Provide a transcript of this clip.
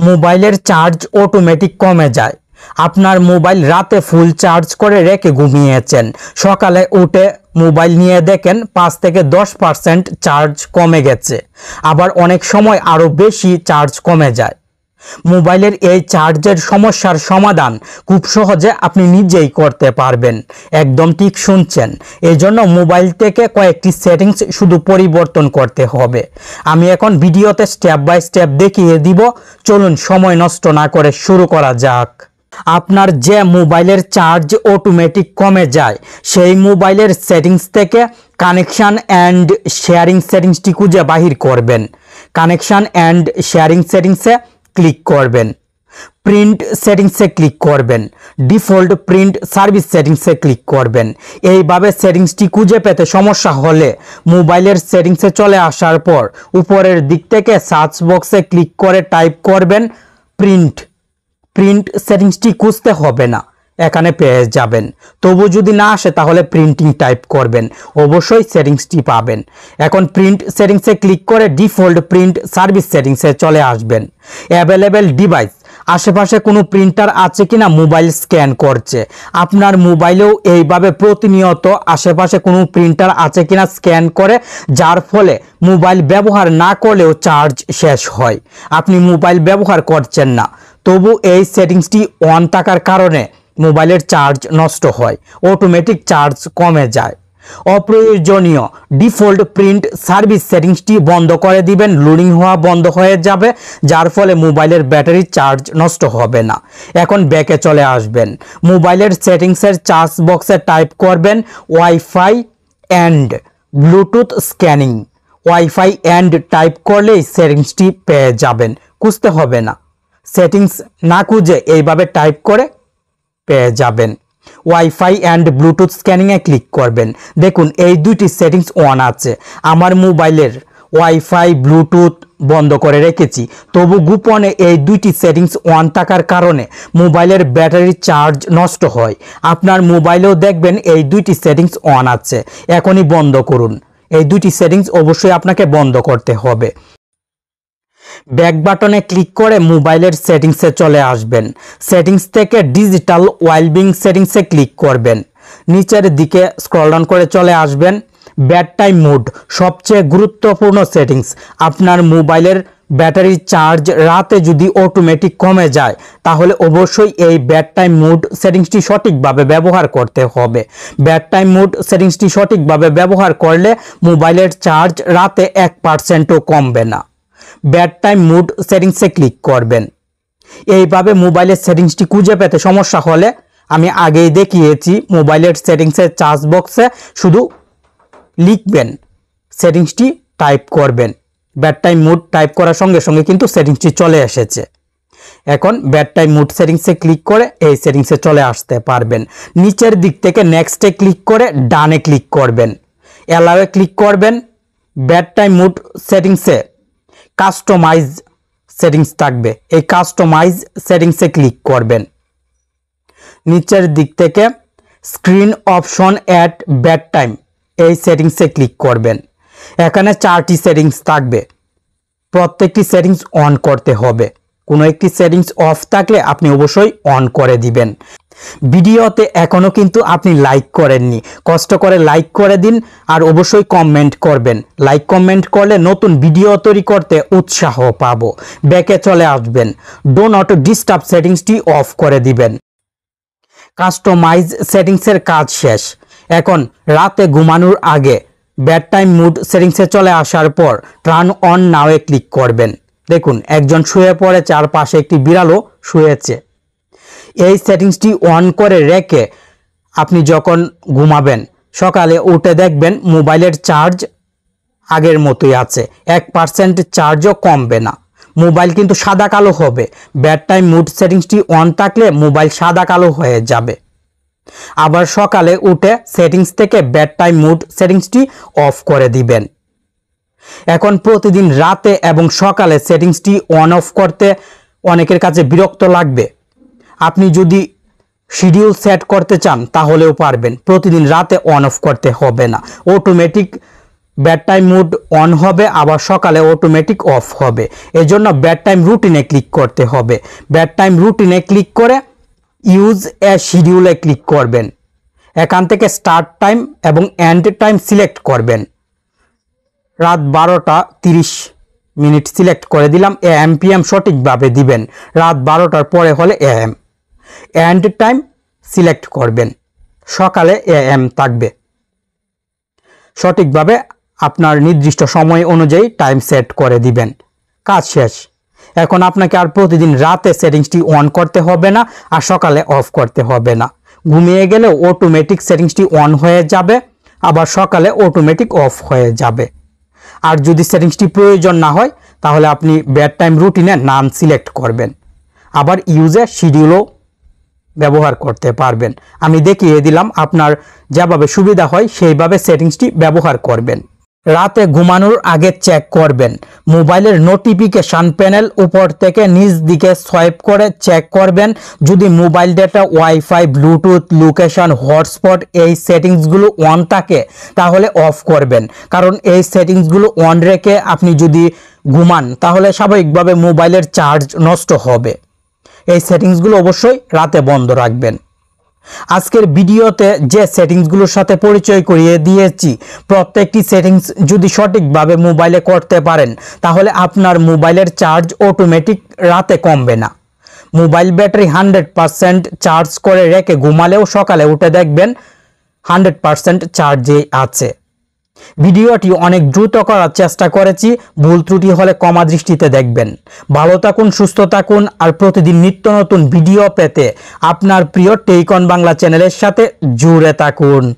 মোবাইলের charge automatic কমে যায়। আপনার মোবাইল রাতে ফুল চার্জ করে রেখে ঘুমিয়েছেন, সকালে উঠে মোবাইল নিয়ে দেখেন 5 থেকে 10% চার্জ কমে গেছে, আবার অনেক সময় আরও বেশি চার্জ কমে যায়। মোবাইলের এই চার্জের সমস্যার সমাধান খুব সহজে আপনি নিজেই করতে পারবেন। একদম ঠিক শুনছেন। এই জন্য মোবাইল থেকে কয়েকটি সেটিংস শুধু পরিবর্তন করতে হবে। আমি এখন ভিডিওতে স্টেপ বাই স্টেপ দেখিয়ে দিব। চলুন সময় নষ্ট না করে শুরু করা যাক। আপনার যে মোবাইলের চার্জ অটোমেটিক কমে যায় সেই মোবাইলের সেটিংস থেকে কানেকশান অ্যান্ড শেয়ারিং সেটিংসটি খুঁজে বাহির করবেন। কানেকশান অ্যান্ড শেয়ারিং সেটিংসে ক্লিক করবেন, প্রিন্ট সেটিংসে ক্লিক করবেন, ডিফল্ট প্রিন্ট সার্ভিস সেটিংসে ক্লিক করবেন। এইভাবে সেটিংসটি খুঁজে পেতে সমস্যা হলে মোবাইলের সেটিংসে চলে আসার পর উপরের দিক থেকে সার্চ বক্সে ক্লিক করে টাইপ করবেন প্রিন্ট। প্রিন্ট সেটিংসটি খুঁজতে হবে না, এখানে পেয়ে যাবেন। তবু যদি না আসে তাহলে প্রিন্টিং টাইপ করবেন, অবশ্যই সেটিংসটি পাবেন। এখন প্রিন্ট সেটিংসে ক্লিক করে ডিফল্ট প্রিন্ট সার্ভিস সেটিংসে চলে আসবেন। অ্যাভেলেবেল ডিভাইস, আশেপাশে কোনো প্রিন্টার আছে কিনা মোবাইল স্ক্যান করছে। আপনার মোবাইলেও এইভাবে প্রতিনিয়ত আশেপাশে কোনো প্রিন্টার আছে কিনা স্ক্যান করে, যার ফলে মোবাইল ব্যবহার না করলেও চার্জ শেষ হয়। আপনি মোবাইল ব্যবহার করছেন না, তবু এই সেটিংসটি অন থাকার কারণে মোবাইলের চার্জ নষ্ট হয়, অটোমেটিক চার্জ কমে যায়। অপ্রয়োজনীয় ডিফল্ট প্রিন্ট সার্ভিস সেটিংসটি বন্ধ করে দিবেন, লোডিং হওয়া বন্ধ হয়ে যাবে, যার ফলে মোবাইলের ব্যাটারি চার্জ নষ্ট হবে না। এখন ব্যাকে চলে আসবেন। মোবাইলের সেটিংসের সার্চ বক্সে টাইপ করবেন wifi and Bluetooth scanning. Wifi and type করলেই সেটিংসটি পেয়ে যাবেন, খুঁজতে হবে না। সেটিংস না খুঁজে এইভাবে টাইপ করে পেয়ে যাবেন। ওয়াইফাই অ্যান্ড ব্লুটুথ স্ক্যানিংয়ে ক্লিক করবেন। দেখুন এই দুইটি সেটিংস অন আছে। আমার মোবাইলের ওয়াইফাই ব্লুটুথ বন্ধ করে রেখেছি, তবু গোপনে এই দুইটি সেটিংস অন থাকার কারণে মোবাইলের ব্যাটারি চার্জ নষ্ট হয়। আপনার মোবাইলেও দেখবেন এই দুইটি সেটিংস অন আছে, এখনই বন্ধ করুন। এই দুইটি সেটিংস অবশ্যই আপনাকে বন্ধ করতে হবে। ব্যাক বাটনে ক্লিক করে মোবাইলের সেটিংসে চলে আসবেন। সেটিংস থেকে ডিজিটাল ওয়েলবিং সেটিংসে ক্লিক করবেন। নিচের দিকে স্ক্রল ডাউন করে চলে আসবেন। বেড টাইম মোড সবচেয়ে গুরুত্বপূর্ণ সেটিংস। আপনার মোবাইলের ব্যাটারি চার্জ রাতে যদি অটোমেটিক কমে যায় তাহলে অবশ্যই এই বেড টাইম মোড সেটিংসটি সঠিকভাবে ব্যবহার করতে হবে। বেড টাইম মোড সেটিংসটি সঠিকভাবে ব্যবহার করলে মোবাইলের চার্জ রাতে 1%ও কমবে না। বেড টাইম মোড সেটিংসে ক্লিক করবেন। এইভাবে মোবাইলের সেটিংসটি খুঁজে পেতে সমস্যা হলে আমি আগেই দেখিয়েছি, মোবাইলের সেটিংসের সার্চ বক্সে শুধু লিখবেন, সেটিংসটি টাইপ করবেন। বেড টাইম মোড টাইপ করার সঙ্গে সঙ্গে কিন্তু সেটিংসটি চলে এসেছে। এখন বেড টাইম মোড সেটিংসে ক্লিক করে এই সেটিংসে চলে আসতে পারবেন। নিচের দিক থেকে নেক্সটে ক্লিক করে ডানে ক্লিক করবেন, অ্যালাওয়ে ক্লিক করবেন। বেড টাইম মোড সেটিংসে কাস্টমাইজ সেটিংস থাকবে, এই কাস্টমাইজ সেটিংসে ক্লিক করবেন। নিচের দিক থেকে screen option at bed time এই সেটিংসে ক্লিক করবেন। এখানে 4টি সেটিংস থাকবে, প্রত্যেকটি সেটিংস অন করতে হবে। কোনো একটি সেটিংস অফ থাকলে আপনি অবশ্যই অন করে দিবেন। ভিডিওতে এখনও কিন্তু আপনি লাইক করেননি, কষ্ট করে লাইক করে দিন আর অবশ্যই কমেন্ট করবেন। লাইক কমেন্ট করলে নতুন ভিডিও তৈরি করতে উৎসাহ পাবো। ব্যাকে চলে আসবেন, ডো নট ডিস্টার্ব সেটিংসটি অফ করে দিবেন। কাস্টমাইজ সেটিংসের কাজ শেষ। এখন রাতে ঘুমানোর আগে বেড টাইম মোড সেটিংসে চলে আসার পর টার্ন অন নাওয়ে ক্লিক করবেন। দেখুন একজন শুয়ে পড়ে, চারপাশে একটি বিড়ালও শুয়েছে। এই সেটিংসটি অন করে রেখে আপনি যখন ঘুমাবেন সকালে উঠে দেখবেন মোবাইলের চার্জ আগের মতোই আছে, 1% চার্জও কমবে না। মোবাইল কিন্তু সাদা কালো হবে। বেড টাইম মোড সেটিংসটি অন থাকলে মোবাইল সাদা কালো হয়ে যাবে। আবার সকালে উঠে সেটিংস থেকে বেড টাইম মোড সেটিংসটি অফ করে দিবেন। এখন প্রতিদিন রাতে এবং সকালে সেটিংসটি অন অফ করতে অনেকের কাছে বিরক্ত লাগবে। আপনি যদি শিডিউল সেট করতে চান তাহলেও পারবেন, প্রতিদিন রাতে অন অফ করতে হবে না। Automatic bed time mode on হবে, আবার সকালে অটোমেটিক অফ হবে। এজন্য বেড টাইম রুটিনে ক্লিক করতে হবে। বেড টাইম রুটিনে ক্লিক করে ইউজ এ শিডিউলে ক্লিক করবেন। এখান থেকে স্টার্ট টাইম এবং এন্ড টাইম সিলেক্ট করবেন। রাত 12টা 30 মিনিট সিলেক্ট করে দিলাম। AM PM সঠিকভাবে দিবেন, রাত 12টার পরে হলে AM। এন্ড টাইম সিলেক্ট করবেন, সকালে AM থাকবে। সঠিকভাবে আপনার নির্দিষ্ট সময় অনুযায়ী টাইম সেট করে দিবেন। কাজ শেষ। এখন আপনাকে আর প্রতিদিন রাতে সেটিংসটি অন করতে হবে না, আর সকালে অফ করতে হবে না। ঘুমিয়ে গেলে অটোমেটিক সেটিংসটি অন হয়ে যাবে, আবার সকালে অটোমেটিক অফ হয়ে যাবে। আর যদি সেটিংসটি প্রয়োজন না হয় তাহলে আপনি বেড টাইম রুটিনে নাম সিলেক্ট করবেন, আবার ইউজে শিডিউলও ব্যবহার করতে পারবেন। আমি দেখিয়ে দিলাম, আপনার যেভাবে সুবিধা হয় সেইভাবে সেটিংসটি ব্যবহার করবেন। রাতে ঘুমানোর আগে চেক করবেন মোবাইলের নোটিফিকেশন প্যানেল, উপর থেকে নিচ দিকে সোয়াইপ করে চেক করবেন। যদি mobile data, wifi, Bluetooth, location, hotspot এই সেটিংসগুলো অন থাকে তাহলে অফ করবেন, কারণ এই সেটিংসগুলো অন রেখে আপনি যদি ঘুমান তাহলে স্বাভাবিকভাবে মোবাইলের চার্জ নষ্ট হবে। এই সেটিংসগুলো অবশ্যই রাতে বন্ধ রাখবেন। আজকের ভিডিওতে যে সেটিংসগুলোর সাথে পরিচয় করিয়ে দিয়েছি, প্রত্যেকটি সেটিংস যদি সঠিকভাবে মোবাইলে করতে পারেন তাহলে আপনার মোবাইলের চার্জ অটোমেটিক রাতে কমবে না। মোবাইল ব্যাটারি 100% চার্জ করে রেখে ঘুমালেও সকালে উঠে দেখবেন 100% চার্জেই আছে। ভিডিওটি অনেক দ্রুত করার চেষ্টা করেছি, ভুল ত্রুটি হলে ক্ষমা দৃষ্টিতে দেখবেন। ভালো থাকুন, সুস্থ থাকুন, আর প্রতিদিন নিত্য নতুন ভিডিও পেতে আপনার প্রিয় টেক অন বাংলা চ্যানেলের সাথে জুড়ে থাকুন।